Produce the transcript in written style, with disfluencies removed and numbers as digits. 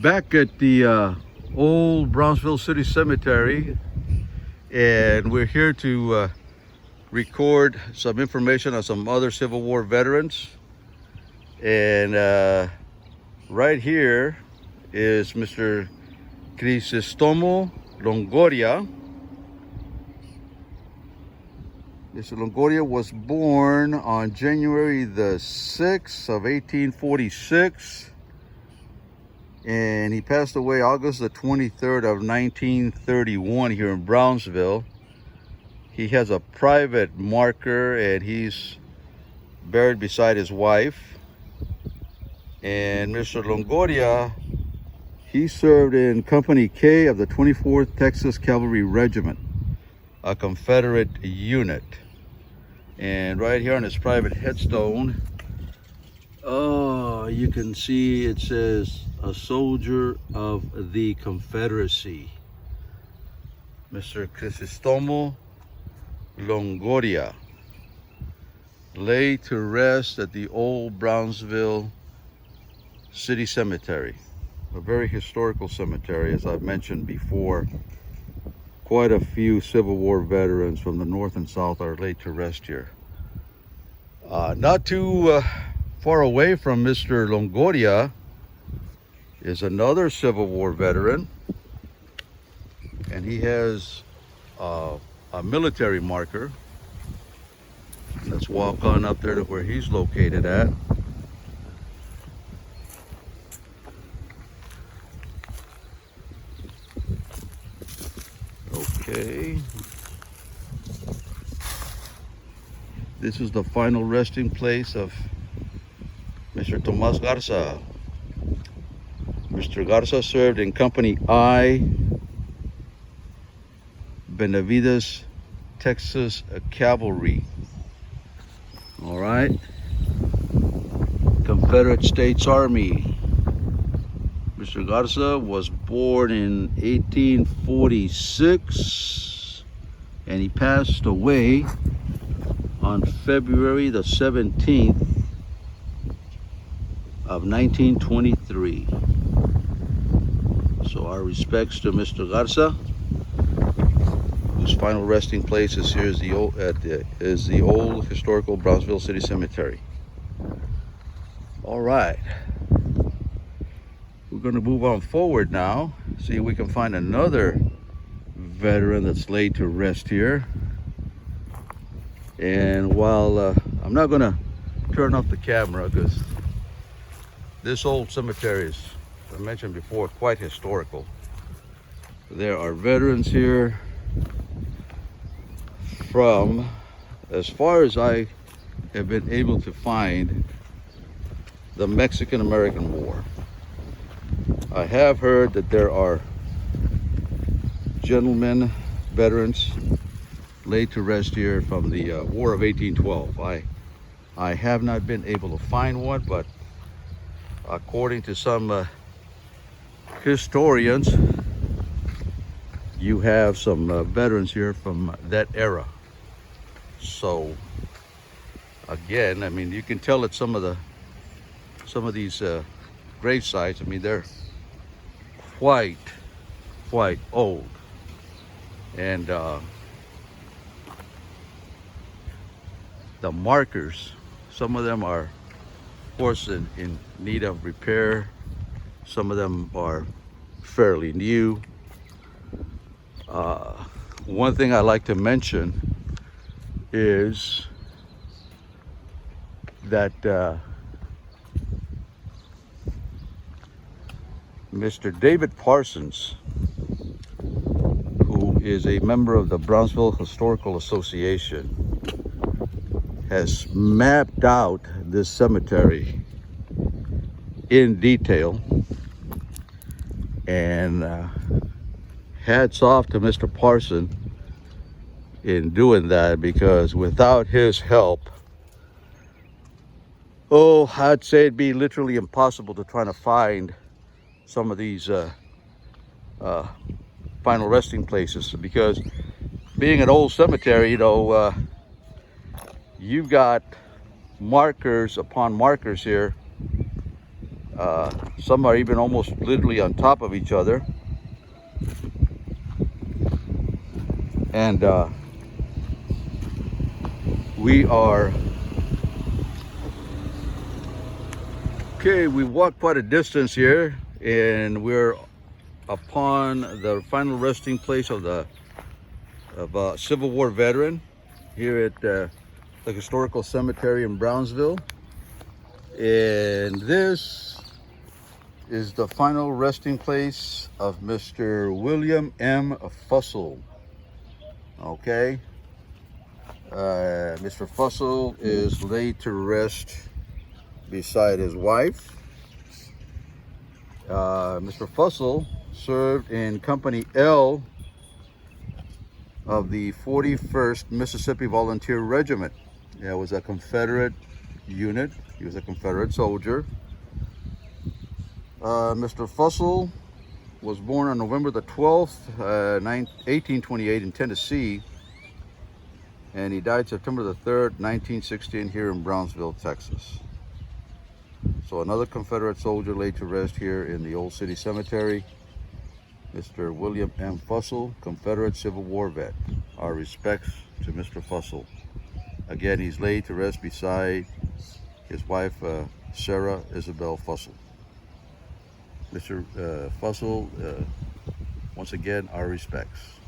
Back at the old Brownsville City Cemetery, and we're here to record some information on some other Civil War veterans. And right here is Mr. Crisostomo Longoria. Mr. Longoria was born on January the 6th of 1846. And he passed away August the 23rd of 1931 here in Brownsville. He has a private marker and he's buried beside his wife. And Mr. Longoria, he served in Company K of the 24th Texas Cavalry Regiment, a Confederate unit. And right here on his private headstone, you can see it says, "A soldier of the Confederacy, Mr. Crisostomo Longoria, lay to rest at the old Brownsville City Cemetery." A very historical cemetery, as I've mentioned before. Quite a few Civil War veterans from the North and South are laid to rest here. Not too far away from Mr. Longoria is another Civil War veteran, and he has a military marker. Let's walk on up there to where he's located at. Okay. This is the final resting place of Mr. Tomas Garza. Mr. Garza served in Company I, Benavides, Texas Cavalry. All right. Confederate States Army. Mr. Garza was born in 1846 and he passed away on February the 17th of 1923. So our respects to Mr. Garza, whose final resting place is here is the old historical Brownsville City Cemetery. All right. We're going to move on forward now, see if we can find another veteran that's laid to rest here. And while I'm not going to turn off the camera, because this old cemetery is, as I mentioned before, quite historical. There are veterans here from, as far as I have been able to find, the Mexican-American War. I have heard that there are gentlemen, veterans, laid to rest here from the War of 1812. I have not been able to find one, but according to some historians, you have some veterans here from that era. So again, I mean, you can tell that some of these grave sites, I mean, they're quite old. And the markers, some of them are, of course, in need of repair. Some of them are fairly new. One thing I like to mention is that Mr. David Parsons, who is a member of the Brownsville Historical Association, has mapped out this cemetery in detail. And hats off to Mr. Parson in doing that, because without his help, I'd say it'd be literally impossible to try to find some of these final resting places, because being an old cemetery, you've got markers upon markers here Some are even almost literally on top of each other. And we are, okay, we walked quite a distance here, and we're upon the final resting place of a Civil War veteran here at the Historical Cemetery in Brownsville. And this is the final resting place of Mr. William M.Fussell. Okay. Mr. Fussell is laid to rest beside his wife. Mr. Fussell served in Company L of the 41st Mississippi Volunteer Regiment. It was a Confederate unit. He was a Confederate soldier. Mr. Fussell was born on November the 12th, 1828 in Tennessee, and he died September the 3rd, 1916 here in Brownsville, Texas. So another Confederate soldier laid to rest here in the Old City Cemetery, Mr. William M. Fussell, Confederate Civil War vet. Our respects to Mr. Fussell. Again, he's laid to rest beside his wife, Sarah Isabel Fussell. Mr. Fussell, once again, our respects.